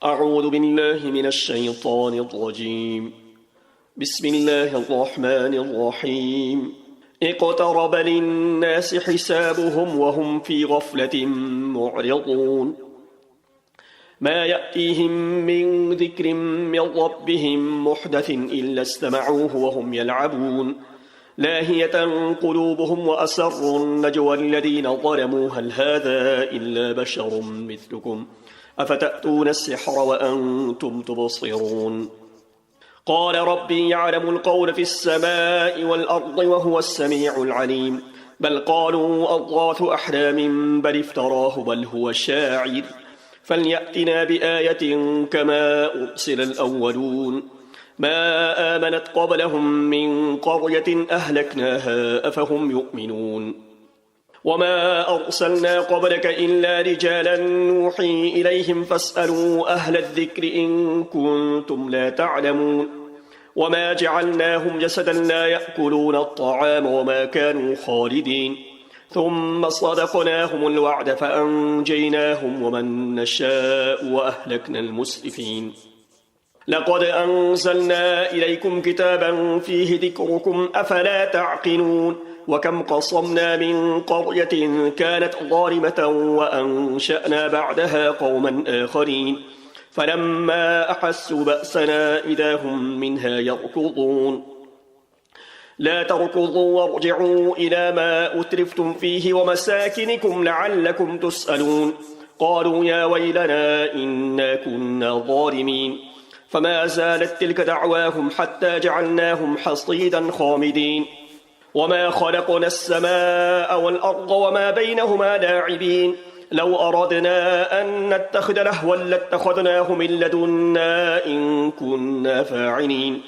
أعوذ بالله من الشيطان الرجيم. بسم الله الرحمن الرحيم. اقترب للناس حسابهم وهم في غفلة معرضون. ما يأتيهم من ذكر من ربهم محدث إلا استمعوه وهم يلعبون لاهية قلوبهم وأسروا النجوى الذين ظلموا هل هذا إلا بشر مثلكم أفتأتون السحر وأنتم تبصرون. قال ربي يعلم القول في السماء والأرض وهو السميع العليم. بل قالوا أضغاث أحلام بل افتراه بل هو شاعر فليأتنا بآية كما أرسل الأولون. ما آمنت قبلهم من قرية أهلكناها أفهم يؤمنون. وما أرسلنا قبلك إلا رجالا نوحي إليهم فاسألوا أهل الذكر إن كنتم لا تعلمون. وما جعلناهم جسدا لا يأكلون الطعام وما كانوا خالدين ثم صدقناهم الوعد فأنجيناهم ومن نشاء وأهلكنا المسرفين. لقد أنزلنا إليكم كتابا فيه ذكركم أفلا تعقلون. وكم قصمنا من قرية كانت ظالمة وأنشأنا بعدها قوما آخرين فلما أحسوا بأسنا إذا هم منها يركضون. لا تركضوا وارجعوا إلى ما أترفتم فيه ومساكنكم لعلكم تسألون. قالوا يا ويلنا إنا كنا ظالمين فما زالت تلك دعواهم حتى جعلناهم حصيدا خامدين. وما خلقنا السماء والأرض وما بينهما لاعبين. لو أردنا أن نتخذ لهوا لاتخذناه من لدنا إن كنا فاعلين.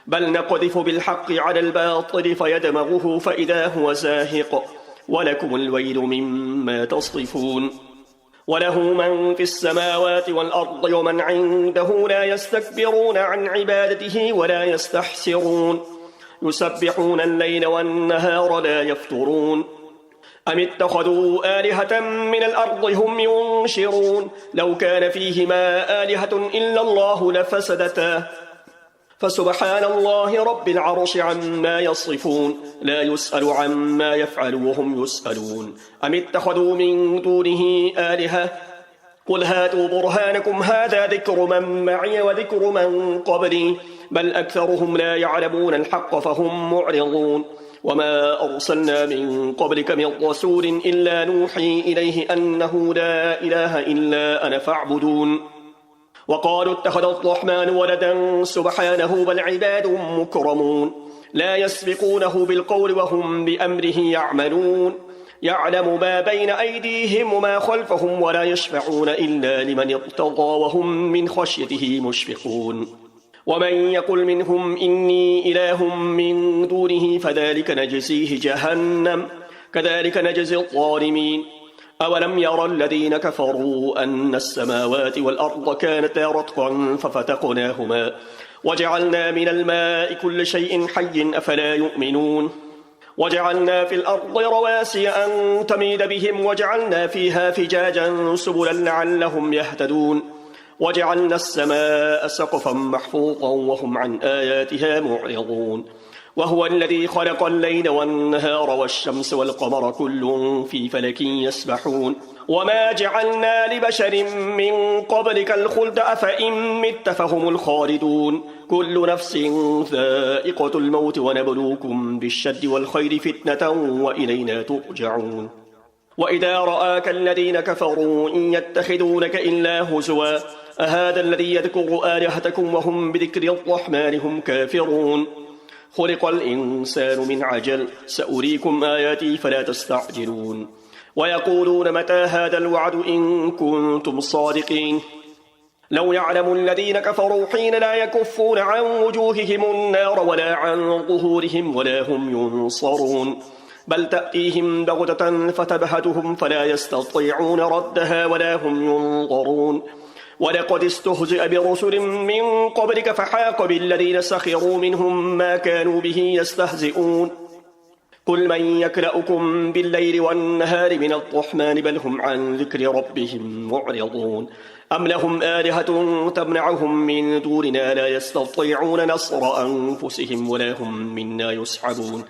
بل نقذف بالحق على الباطل فيدمغه فإذا هو زاهق ولكم الويل مما تصفون. وله من في السماوات والأرض ومن عنده لا يستكبرون عن عبادته ولا يستحسرون. يسبحون الليل والنهار لا يفترون. أم اتخذوا آلهة من الأرض هم ينشرون. لو كان فيهما آلهة إلا الله لفسدتا فسبحان الله رب العرش عما يصفون. لا يسأل عما يفعل وهم يسألون. أم اتخذوا من دونه آلهة قل هاتوا برهانكم هذا ذكر من معي وذكر من قبلي بل أكثرهم لا يعلمون الحق فهم معرضون. وما أرسلنا من قبلك من رسول إلا نوحي إليه أنه لا إله إلا أنا فاعبدون. وقالوا اتخذ الرحمن ولدا سبحانه بل عباد مكرمون لا يسبقونه بالقول وهم بأمره يعملون. يعلم ما بين أيديهم وما خلفهم ولا يشفعون إلا لمن ارتضى وهم من خشيته مشفقون. ومن يقل منهم إني إله من دونه فذلك نجزيه جهنم كذلك نجزي الظالمين. أولم يرى الذين كفروا أن السماوات والأرض كانتا رتقا ففتقناهما وجعلنا من الماء كل شيء حي أفلا يؤمنون. وجعلنا في الأرض رواسي أن تميد بهم وجعلنا فيها فجاجا سبلا لعلهم يهتدون. وجعلنا السماء سقفا محفوظا وهم عن آياتها معرضون. وهو الذي خلق الليل والنهار والشمس والقمر كل في فلك يسبحون. وما جعلنا لبشر من قبلك الخلد أفإن مت فهم الخالدون. كل نفس ذائقة الموت ونبلوكم بالشد والخير فتنة وإلينا ترجعون. وإذا رآك الذين كفروا إن يتخذونك إلا هزوا أهذا الذي يذكر آلهتكم وهم بذكر الرحمن هم كافرون. خلق الإنسان من عجل سأريكم آياتي فلا تستعجلون. ويقولون متى هذا الوعد إن كنتم صادقين. لو يعلم الذين كفروا حين لا يكفون عن وجوههم النار ولا عن ظهورهم ولا هم ينصرون. بل تأتيهم بغتة فتبهتهم فلا يستطيعون ردها ولا هم ينظرون. ولقد استهزئ برسل من قبلك فحاق بالذين سخروا منهم ما كانوا به يستهزئون. قل من يكلؤكم بالليل والنهار من الرحمن بل هم عن ذكر ربهم معرضون أم لهم آلهة تمنعهم من دوننا لا يستطيعون نصر أنفسهم ولا هم منا يسحبون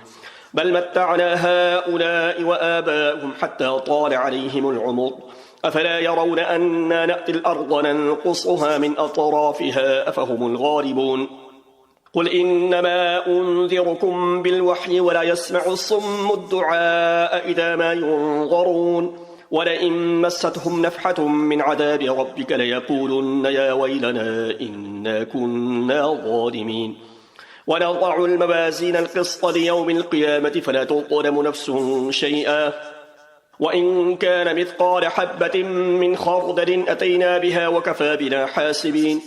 بل متعنا هؤلاء وآباءهم حتى طال عليهم العمر أفلا يرون أنا نأتي الأرض ننقصها من أطرافها أفهم الغالبون قل إنما أنذركم بالوحي ولا يسمع الصم الدعاء إذا ما ينظرون ولئن مستهم نفحة من عذاب ربك ليقولن يا ويلنا إنا كنا ظالمين ونضع الموازين القسط ليوم القيامة فلا تظلم نفس شيئا وإن كان مثقال حبة من خردل أتينا بها وكفى بنا حاسبين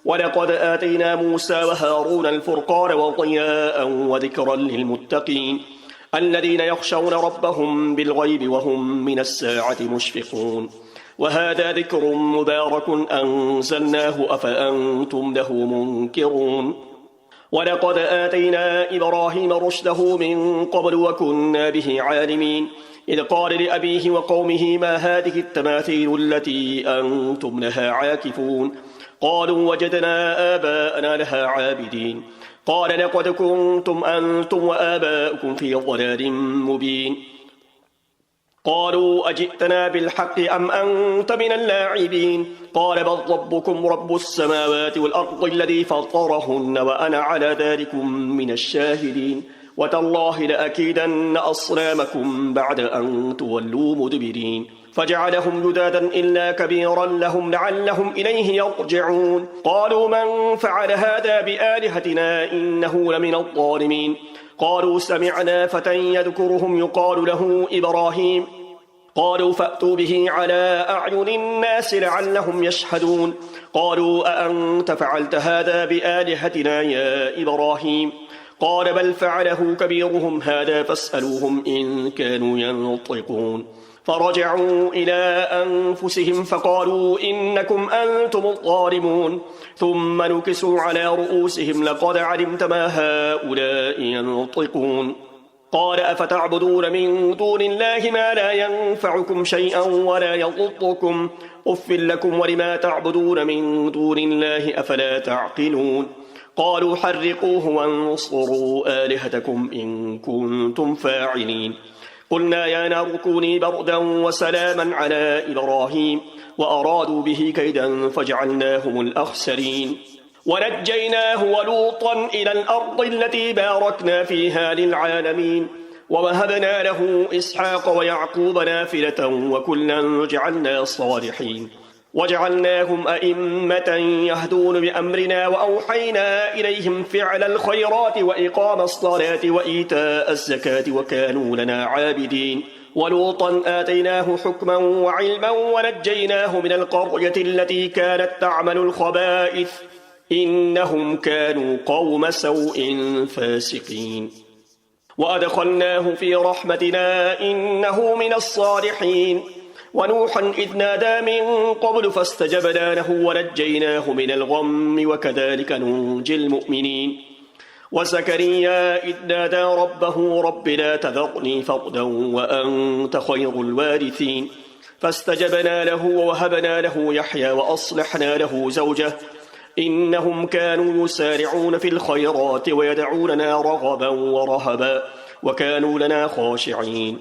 ولقد آتينا موسى وهارون الفرقان وضياء وذكرا للمتقين الذين يخشون ربهم بالغيب وهم من الساعة مشفقون وهذا ذكر مبارك أنزلناه أفأنتم له منكرون ولقد آتينا إبراهيم رشده من قبل وكنا به عالمين إذ قال لأبيه وقومه ما هذه التماثيل التي أنتم لها عاكفون قالوا وجدنا آباءنا لها عابدين قال لقد كنتم أنتم وآباؤكم في ضلال مبين قالوا أجئتنا بالحق أم أنت من اللاعبين قال بل ربكم رب السماوات والأرض الذي فطرهن وأنا على ذلكم من الشاهدين وتالله لأكيدن أصنامكم بعد أن تولوا مدبرين فجعلهم جدادا إلا كبيرا لهم لعلهم إليه يرجعون قالوا من فعل هذا بآلهتنا إنه لمن الظالمين قالوا سمعنا فتى يذكرهم يقال له إبراهيم قالوا فأتوا به على أعين الناس لعلهم يشهدون قالوا أأنت فعلت هذا بآلهتنا يا إبراهيم قال بل فعله كبيرهم هذا فاسألوهم إن كانوا ينطقون فرجعوا إلى أنفسهم فقالوا إنكم أنتم الظالمون ثم نكسوا على رؤوسهم لقد علمت ما هؤلاء ينطقون قال أفتعبدون من دون الله ما لا ينفعكم شيئا ولا يضركم أف لكم ولما تعبدون من دون الله أفلا تعقلون قالوا حرقوه وانصروا آلهتكم إن كنتم فاعلين قلنا يا نار كوني بردا وسلاما على إبراهيم وأرادوا به كيدا فجعلناهم الأخسرين ونجيناه ولوطا إلى الأرض التي باركنا فيها للعالمين ووهبنا له إسحاق ويعقوب نافلة وكلا جعلنا صالحين وجعلناهم أئمة يهدون بأمرنا وأوحينا إليهم فعل الخيرات وإقام الصلاة وإيتاء الزكاة وكانوا لنا عابدين ولوطا آتيناه حكما وعلما ونجيناه من القرية التي كانت تعمل الخبائث إنهم كانوا قوم سوء فاسقين وأدخلناه في رحمتنا إنه من الصالحين ونوحا إذ نادى من قبل فاستجبنا له ونجيناه من الغم وكذلك ننجي المؤمنين وزكريا إذ نادى ربه رب لا تذرني فردا وأنت خير الوارثين فاستجبنا له ووهبنا له يحيى وأصلحنا له زوجه إنهم كانوا يسارعون في الخيرات ويدعوننا رغبا ورهبا وكانوا لنا خاشعين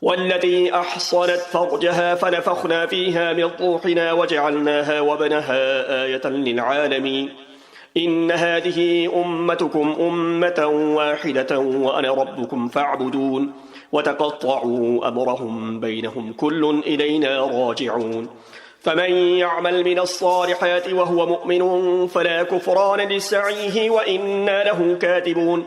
والتي أحصنت فرجها فنفخنا فيها من روحنا وجعلناها وابنها آية للعالمين إن هذه أمتكم أمة واحدة وأنا ربكم فاعبدون وتقطعوا أمرهم بينهم كل إلينا راجعون فمن يعمل من الصالحات وهو مؤمن فلا كفران لسعيه وإنا له كاتبون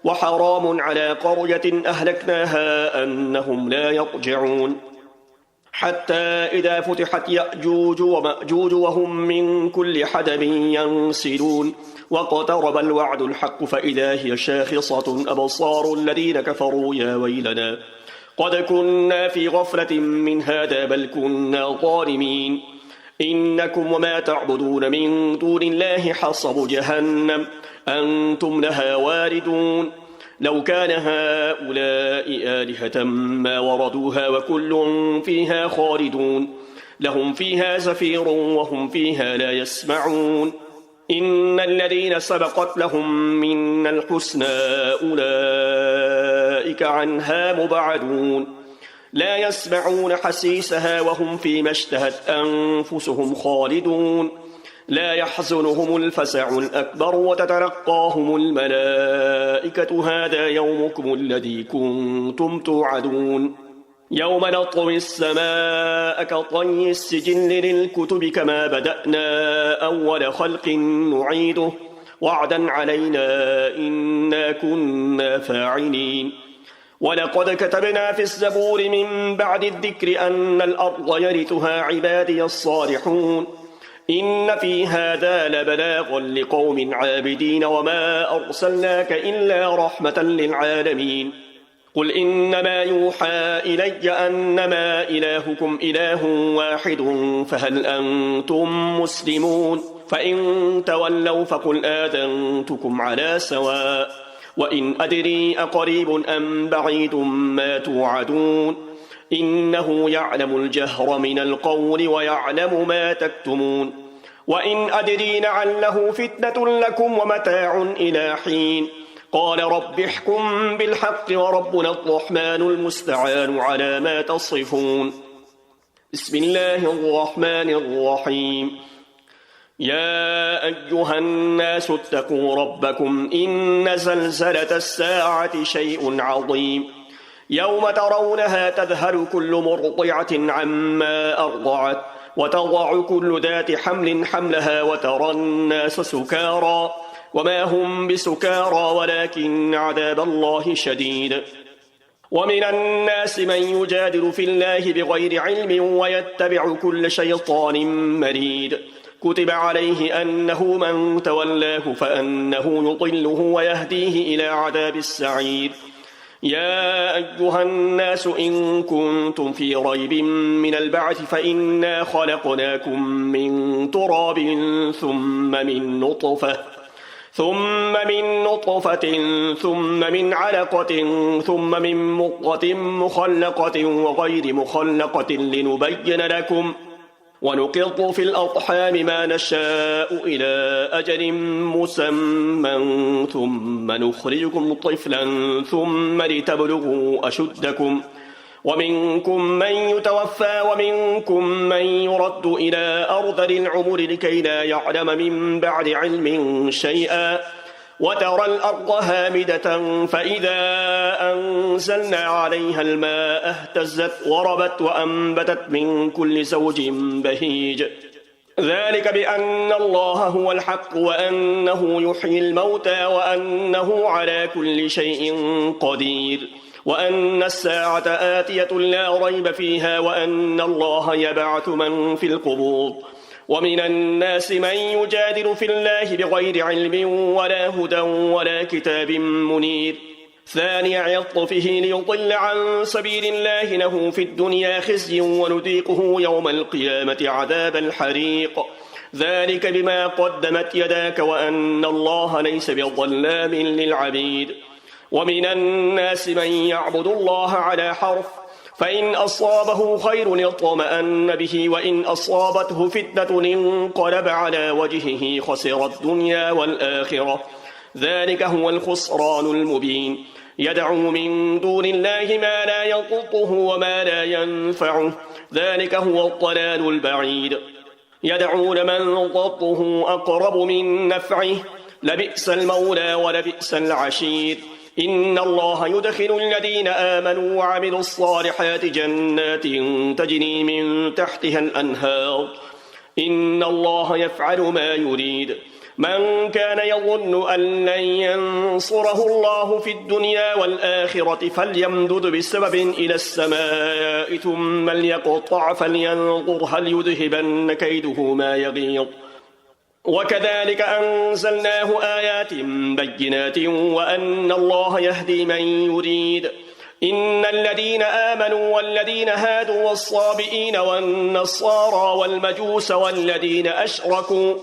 وحرام على قرية أهلكناها أنهم لا يرجعون حتى إذا فتحت يأجوج ومأجوج وهم من كل حدب ينسلون واقترب الوعد الحق فإذا هي شاخصة أبصار الذين كفروا يا ويلنا قد كنا في غفلة من هذا بل كنا ظالمين إنكم وما تعبدون من دون الله حصب جهنم أنتم لها واردون لو كان هؤلاء آلهة ما وردوها وكل فيها خالدون لهم فيها زفير وهم فيها لا يسمعون إن الذين سبقت لهم من الحسنى أولئك عنها مبعدون لا يسمعون حسيسها وهم فيما اشتهت أنفسهم خالدون لا يحزنهم الفزع الأكبر وتتلقاهم الملائكة هذا يومكم الذي كنتم توعدون يوم نطوي السماء كطي السجل للكتب كما بدأنا أول خلق نعيده وعدا علينا إنا كنا فاعلين ولقد كتبنا في الزبور من بعد الذكر أن الأرض يرثها عبادي الصالحون إن في هذا لبلاغا لقوم عابدين وما أرسلناك إلا رحمة للعالمين قل إنما يوحى إلي أنما إلهكم إله واحد فهل أنتم مسلمون فإن تولوا فقل آذنتكم على سواء وإن أدري أقريب أم بعيد ما توعدون إنه يعلم الجهر من القول ويعلم ما تكتمون وإن أدري لعله فتنة لكم ومتاع إلى حين قال رب احكم بالحق وربنا الرحمن المستعان على ما تصفون بسم الله الرحمن الرحيم يا أيها الناس اتقوا ربكم إن زلزلة الساعة شيء عظيم يوم ترونها تذهل كل مرضعة عما أرضعت وتضع كل ذات حمل حملها وترى الناس سكارى وما هم بسكارى ولكن عذاب الله شديد ومن الناس من يجادل في الله بغير علم ويتبع كل شيطان مريد كتب عليه أنه من تولاه فأنه يضله ويهديه إلى عذاب السعير يا أيها الناس إن كنتم في ريب من البعث فإنا خلقناكم من تراب ثم من نطفة ثم من علقة ثم من مضغة مخلقة وغير مخلقة لنبين لكم ونقر في الأرحام ما نشاء إلى أجل مسمى ثم نخرجكم طفلا ثم لتبلغوا أشدكم ومنكم من يتوفى ومنكم من يرد إلى أرذل العمر لكي لا يعلم من بعد علم شيئا وترى الأرض هامدة فإذا أنزلنا عليها الماء اهتزت وربت وأنبتت من كل زوج بهيج ذلك بأن الله هو الحق وأنه يحيي الموتى وأنه على كل شيء قدير وأن الساعة آتية لا ريب فيها وأن الله يبعث من في القبور ومن الناس من يجادل في الله بغير علم ولا هدى ولا كتاب منير ثاني عطفه ليضل عن سبيل الله له في الدنيا خزي ونذيقه يوم القيامة عذاب الحريق ذلك بما قدمت يداك وأن الله ليس بظلام للعبيد ومن الناس من يعبد الله على حرف فإن أصابه خير اطمأن به وإن أصابته فتنة انقلب على وجهه خسر الدنيا والآخرة ذلك هو الخسران المبين يدعو من دون الله ما لا يضره وما لا ينفعه ذلك هو الضلال البعيد يدعو لمن ضره أقرب من نفعه لبئس المولى ولبئس العشير إن الله يدخل الذين آمنوا وعملوا الصالحات جنات تجري من تحتها الأنهار إن الله يفعل ما يريد من كان يظن أن لن ينصره الله في الدنيا والآخرة فليمدد بسبب إلى السماء ثم ليقطع فلينظر هل يذهبن كيده ما يغيظ وكذلك أنزلناه آيات بينات وأن الله يهدي من يريد إن الذين آمنوا والذين هادوا والصابئين والنصارى والمجوس والذين أشركوا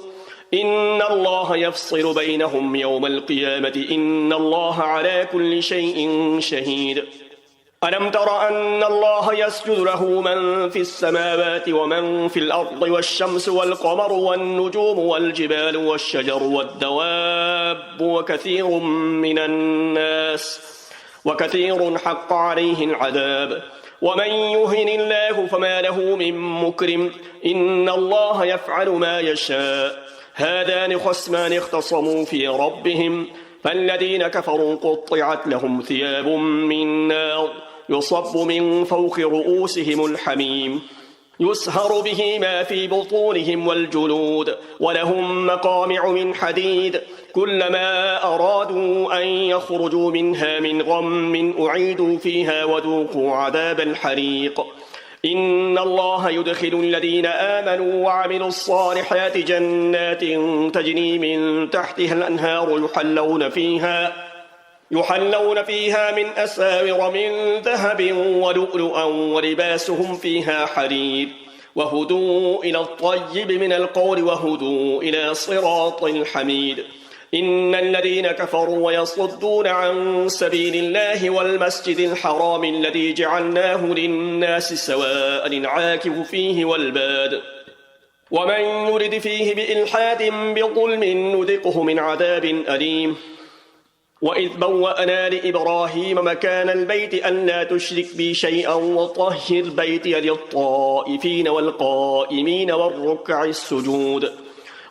إن الله يفصل بينهم يوم القيامة إن الله على كل شيء شهيد ألم تر أن الله يسجد له من في السماوات ومن في الأرض والشمس والقمر والنجوم والجبال والشجر والدواب وكثير حق عليه العذاب ومن يهن الله فما له من مكرم إن الله يفعل ما يشاء هذان خصمان اختصموا في ربهم فالذين كفروا قطعت لهم ثياب من نار يصب من فوق رؤوسهم الحميم يسهر به ما في بطونهم والجلود ولهم مقامع من حديد كلما أرادوا أن يخرجوا منها من غم أعيدوا فيها وذوقوا عذاب الحريق إن الله يدخل الذين آمنوا وعملوا الصالحات جنات تجري من تحتها الأنهار يحلون فيها من أساور من ذهب ولؤلؤا ولباسهم فيها حرير وهدوا إلى الطيب من القول وهدوا إلى صراط الحميد إن الذين كفروا ويصدون عن سبيل الله والمسجد الحرام الذي جعلناه للناس سواء العاكف فيه والباد ومن يرد فيه بإلحاد بظلم نذقه من عذاب أليم وإذ بوأنا لإبراهيم مكان البيت أن لا تشرك بي شيئا وطهر بيتي للطائفين والقائمين والركع السجود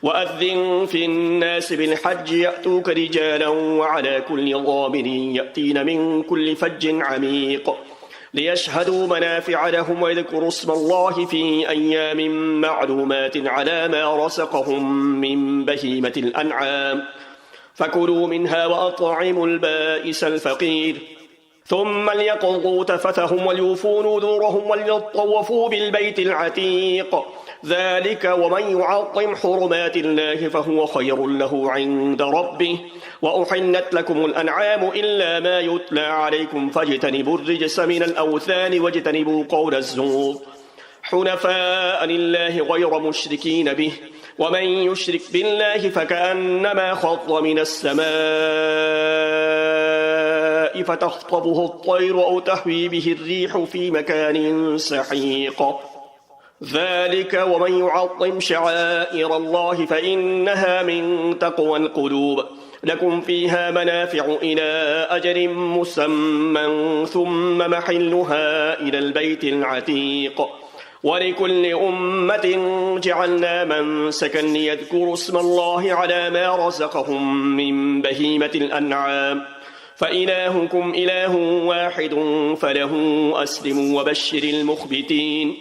وأذن في الناس بالحج يأتوك رجالا وعلى كل ضامر يأتين من كل فج عميق ليشهدوا منافع لهم ويذكروا اسم الله في أيام معلومات على ما رزقهم من بهيمة الأنعام فكلوا منها وأطعموا البائس الفقير ثم ليقضوا تفثهم وليوفوا نذورهم وليطوفوا بالبيت العتيق ذلك ومن يعظم حرمات الله فهو خير له عند ربه وأحلت لكم الأنعام إلا ما يتلى عليكم فاجتنبوا الرجس من الأوثان واجتنبوا قول الزور حنفاء لله غير مشركين به ومن يشرك بالله فكأنما خض من السماء فتخطفه الطير أو تهوي به الريح في مكان سحيق ذلك ومن يعظم شعائر الله فإنها من تقوى القلوب لكم فيها منافع إلى أجل مسمى ثم محلها إلى البيت العتيق ولكل أمة جعلنا منسكا ليذكروا اسم الله على ما رزقهم من بهيمة الأنعام فإلهكم إله واحد فله أسلموا وبشر المخبتين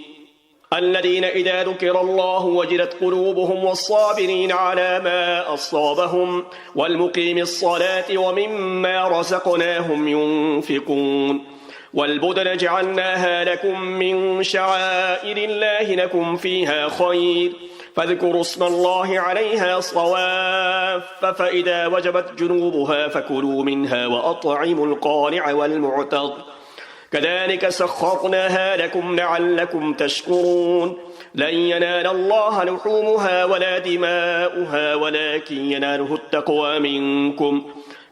الذين إذا ذكر الله وجلت قلوبهم والصابرين على ما أصابهم والمقيم الصلاة ومما رزقناهم ينفقون والبدن جعلناها لكم من شعائر الله لكم فيها خير فاذكروا اسم الله عليها صواف فإذا وجبت جنوبها فكلوا منها وأطعموا القانع والمعتر كذلك سخرناها لكم لعلكم تشكرون لن ينال الله لحومها ولا دماؤها ولكن يناله التقوى منكم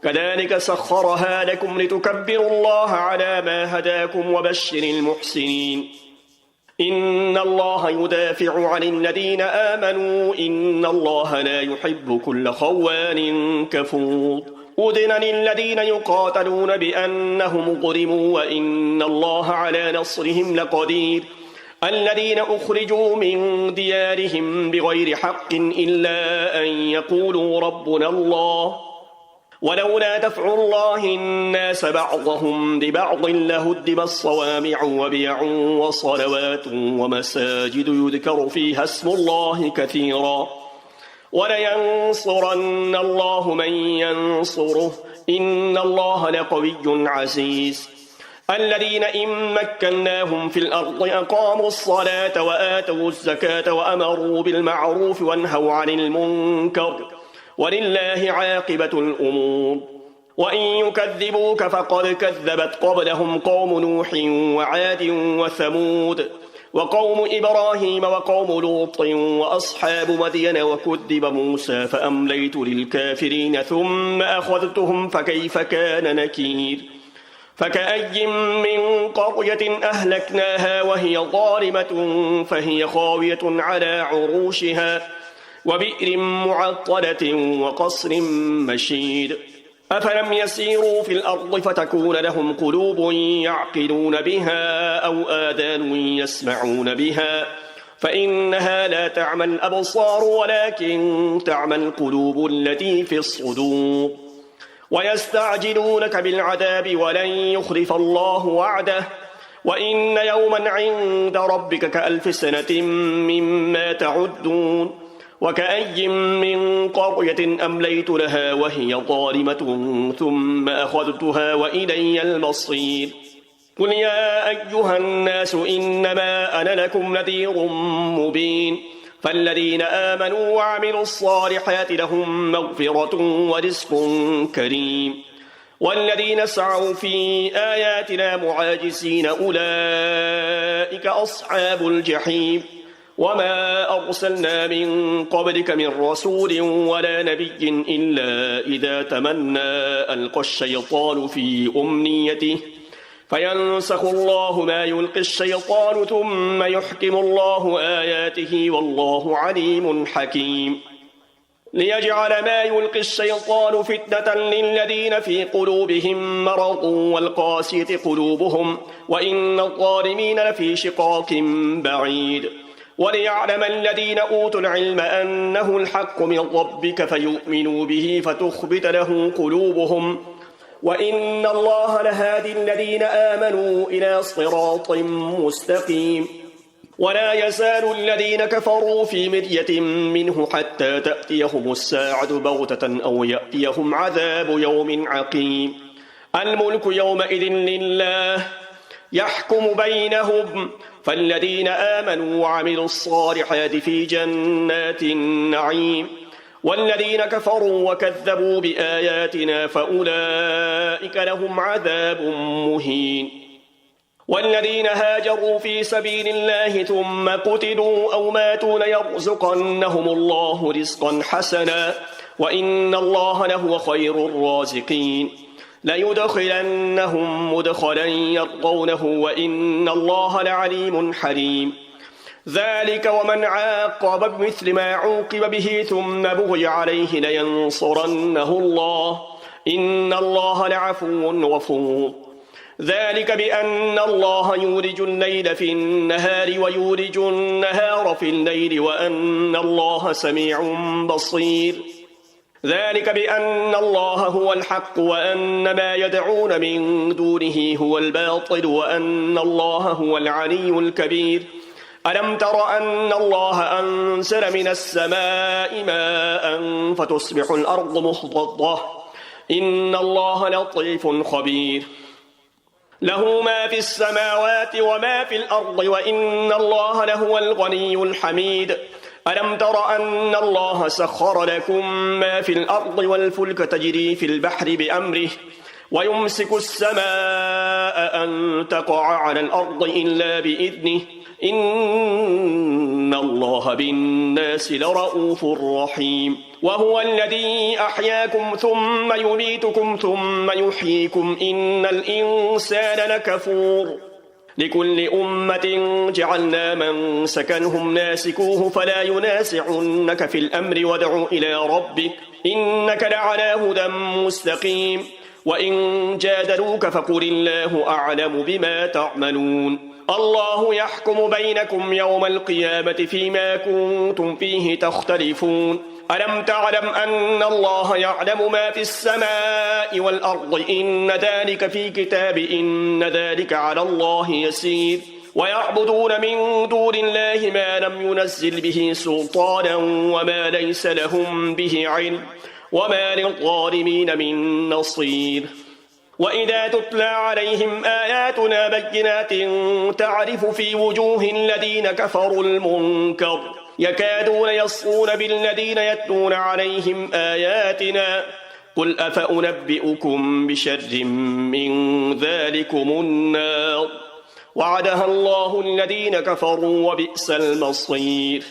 كذلك سخرها لكم لتكبروا الله على ما هداكم وبشر المحسنين إن الله يدافع عن الذين آمنوا إن الله لا يحب كل خوان كفور أذن للذين يقاتلون بأنهم ظلموا وإن الله على نصرهم لقدير الذين أخرجوا من ديارهم بغير حق إلا أن يقولوا ربنا الله ولولا دفع الله الناس بعضهم ببعض لهدم الصوامع وبيع وصلوات ومساجد يذكر فيها اسم الله كثيرا ولينصرن الله من ينصره إن الله لقوي عزيز الذين إن مكناهم في الأرض أقاموا الصلاة وآتوا الزكاة وأمروا بالمعروف وانهوا عن المنكر ولله عاقبة الأمور وإن يكذبوك فقد كذبت قبلهم قوم نوح وعاد وثمود وقوم إبراهيم وقوم لوط وأصحاب مدين وكذب موسى فأمليت للكافرين ثم أخذتهم فكيف كان نكير فكأي من قرية أهلكناها وهي ظالمة فهي خاوية على عروشها وبئر معطلة وقصر مشيد أفلم يسيروا في الأرض فتكون لهم قلوب يعقلون بها أو آذان يسمعون بها فإنها لا تعمى الأبصار ولكن تعمى القلوب التي في الصدور ويستعجلونك بالعذاب ولن يخلف الله وعده وإن يوما عند ربك كألف سنة مما تعدون وكأي من قرية أمليت لها وهي ظالمة ثم أخذتها وإلي المصير قل يا أيها الناس إنما أنا لكم نذير مبين فالذين آمنوا وعملوا الصالحات لهم مغفرة ورزق كريم والذين سعوا في آياتنا معاجزين أولئك أصحاب الجحيم وما أرسلنا من قبلك من رسول ولا نبي إلا إذا تمنى ألقى الشيطان في أمنيته فينسخ الله ما يلقي الشيطان ثم يحكم الله آياته والله عليم حكيم ليجعل ما يلقي الشيطان فتنة للذين في قلوبهم مرض والقاسية قلوبهم وإن الظالمين لفي شقاق بعيد وليعلم الذين أوتوا العلم أنه الحق من ربك فيؤمنوا به فتخبت له قلوبهم وإن الله لهادي الذين آمنوا إلى صراط مستقيم ولا يزال الذين كفروا في مرية منه حتى تأتيهم الساعة بغتة أو يأتيهم عذاب يوم عقيم الملك يومئذ لله يحكم بينهم فالذين آمنوا وعملوا الصالحات في جنات النعيم والذين كفروا وكذبوا بآياتنا فأولئك لهم عذاب مهين والذين هاجروا في سبيل الله ثم قتلوا أو ماتوا ليرزقنهم الله رزقا حسنا وإن الله لهو خير الرازقين ليدخلنهم مدخلا يرضونه وإن الله لعليم حليم ذلك ومن عاقب بمثل ما عوقب به ثم بغي عليه لينصرنه الله إن الله لعفو غفور ذلك بأن الله يولج الليل في النهار ويولج النهار في الليل وأن الله سميع بصير ذلك بأن الله هو الحق وأن ما يدعون من دونه هو الباطل وأن الله هو العلي الكبير ألم تر أن الله أنزل من السماء ماء فتصبح الأرض مخضرة إن الله لطيف خبير له ما في السماوات وما في الأرض وإن الله لهو الغني الحميد ألم تر أن الله سخر لكم ما في الأرض والفلك تجري في البحر بأمره ويمسك السماء أن تقع على الأرض إلا بإذنه إن الله بالناس لرؤوف رحيم وهو الذي أحياكم ثم يميتكم ثم يحييكم إن الإنسان لكفور لكل أمة جعلنا من سكنهم ناسكوه فلا ينازعنك في الأمر وادع إلى ربك إنك لعلى هدى مستقيم وإن جادلوك فقل الله أعلم بما تعملون الله يحكم بينكم يوم القيامة فيما كنتم فيه تختلفون ألم تعلم أن الله يعلم ما في السماء والأرض إن ذلك في كتاب إن ذلك على الله يسير ويعبدون من دون الله ما لم ينزل به سلطانا وما ليس لهم به علم وما للظالمين من نصير وإذا تتلى عليهم آياتنا بينات تعرف في وجوه الذين كفروا المنكر يكادون يصفون بالذين يتلون عليهم آياتنا قل أفأنبئكم بشر من ذلكم النار وعدها الله الذين كفروا وبئس المصير.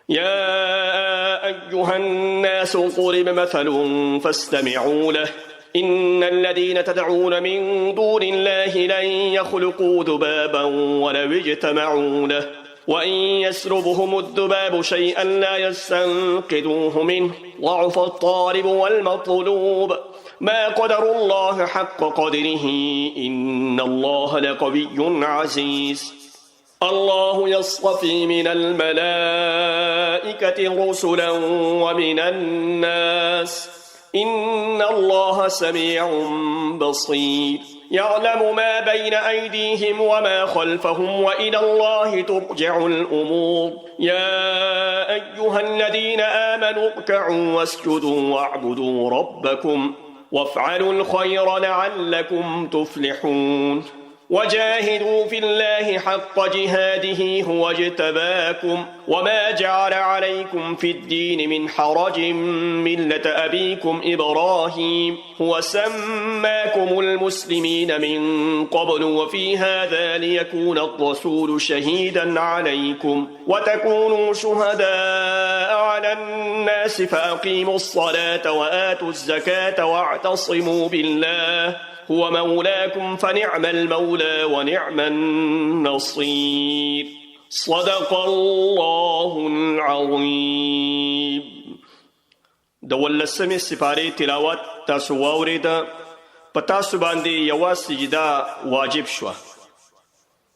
يا أيها الناس ضرب مثل فاستمعوا له إن الذين تدعون من دون الله لن يخلقوا ذبابا ولو اجتمعوا له وإن يسلبهم الذباب شيئا لا يستنقذوه منه ضعف الطالب والمطلوب ما قدروا الله حق قدره إن الله لقوي عزيز. الله يصطفي من الملائكة رسلا ومن الناس إن الله سميع بصير. يعلم ما بين أيديهم وما خلفهم وإلى الله ترجع الأمور. يا أيها الذين آمنوا اركعوا واسجدوا واعبدوا ربكم وافعلوا الخير لعلكم تفلحون. وجاهدوا في الله حق جهاده هو اجتباكم وما جعل عليكم في الدين من حرج ملة أبيكم إبراهيم هو سماكم المسلمين من قبل وفي هذا ليكون الرسول شهيدا عليكم وتكونوا شهداء على الناس فأقيموا الصلاة وآتوا الزكاة واعتصموا بالله هو مولاكم فنعم المولى ونعم النصير. صدق الله العظيم. دولسمه سپاره تلاوت تاسو واورید پتاسو باندې یو سجده واجب شوه.